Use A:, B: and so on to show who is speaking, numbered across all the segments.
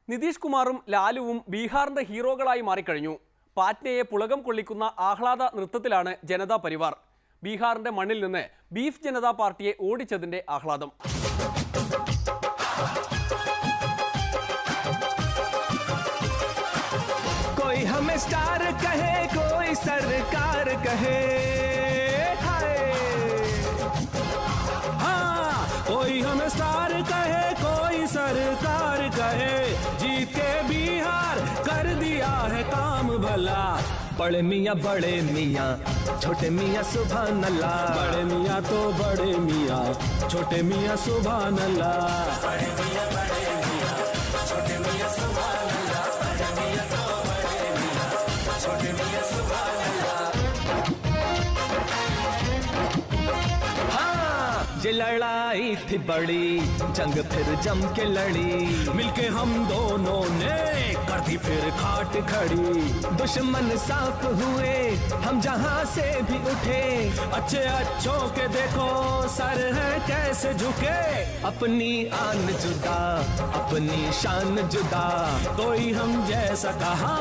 A: നിതീഷ് കുമാറും ലാലുവും ബീഹാറിന്റെ ഹീറോകളായി മാറിക്കഴിഞ്ഞു. പാറ്റ്നയെ പുളകം കൊള്ളിക്കുന്ന ആഹ്ലാദ നൃത്തത്തിലാണ് ജനതാ പരിവാർ. ബീഹാറിന്റെ മണ്ണിൽ നിന്ന് ബീഫ് ജനതാ പാർട്ടിയെ ഓടിച്ചതിന്റെ ആഹ്ലാദം.
B: कोई हमें स्टार कहे, कोई सरकार कहे, हाँ कोई हमें स्टार कहे, कोई सरकार कहे, जीत के बिहार कर दिया है काम भला। बड़े मियाँ छोटे मियाँ सुभान अल्लाह, बड़े मियाँ तो बड़े मियाँ छोटे मियाँ सुभान अल्लाह, बड़े मियाँ छोटे मियाँ सुभान अल्लाह, बड़े मियाँ तो बड़े मियाँ छोटे मियाँ सुभान अल्लाह। हाँ ये लड़ाई थी बड़ी, जंग फिर जम के लड़ी, मिलके हम दोनों ने कर दी फिर खाट खड़ी। दुश्मन साफ हुए, हम जहां से भी उठे, अच्छे अच्छों के देखो सर है कैसे झुके। अपनी आन जुदा, अपनी शान जुदा, कोई हम जैसा कहा,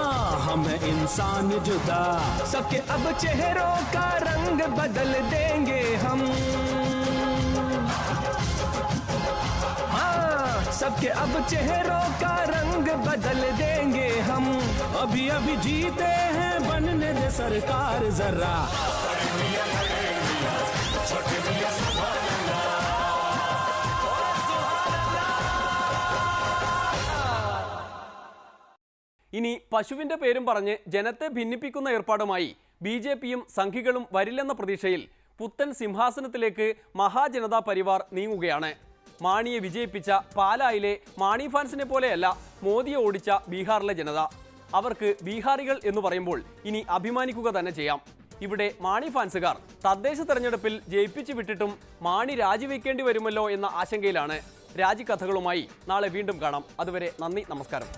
B: हम है इंसान जुदा। सबके अब चेहरों का रंग बदल देंगे हम, सबके अब चेहरों का रंग बदल देंगे हम। अभी अभी जीते हैं, बनने दे सरकार जरा।
A: ഇനി പശുവിന്റെ പേരും പറഞ്ഞ് ജനത്തെ ഭിന്നിപ്പിക്കുന്ന ഏർപ്പാടുമായി ബിജെപിയും സംഘികളും വരില്ലെന്ന പ്രതീക്ഷയിൽ പുത്തൻ സിംഹാസനത്തിലേക്ക് മഹാജനതാ പരിവാർ നീങ്ങുകയാണ്. മാണിയെ വിജയിപ്പിച്ച പാലായിലെ മാണി ഫാൻസിനെ പോലെയല്ല മോദിയെ ഓടിച്ച ബീഹാറിലെ ജനത. അവർക്ക് ബീഹാറികൾ എന്ന് പറയുമ്പോൾ ഇനി അഭിമാനിക്കുക തന്നെ ചെയ്യാം. ഇവിടെ മാണി ഫാൻസുകാർ തദ്ദേശ തെരഞ്ഞെടുപ്പിൽ ജയിപ്പിച്ചു വിട്ടിട്ടും മാണി രാജിവെക്കേണ്ടി വരുമല്ലോ എന്ന ആശങ്കയിലാണ്. രാജിക്കഥകളുമായി നാളെ വീണ്ടും കാണാം. അതുവരെ നന്ദി, നമസ്കാരം.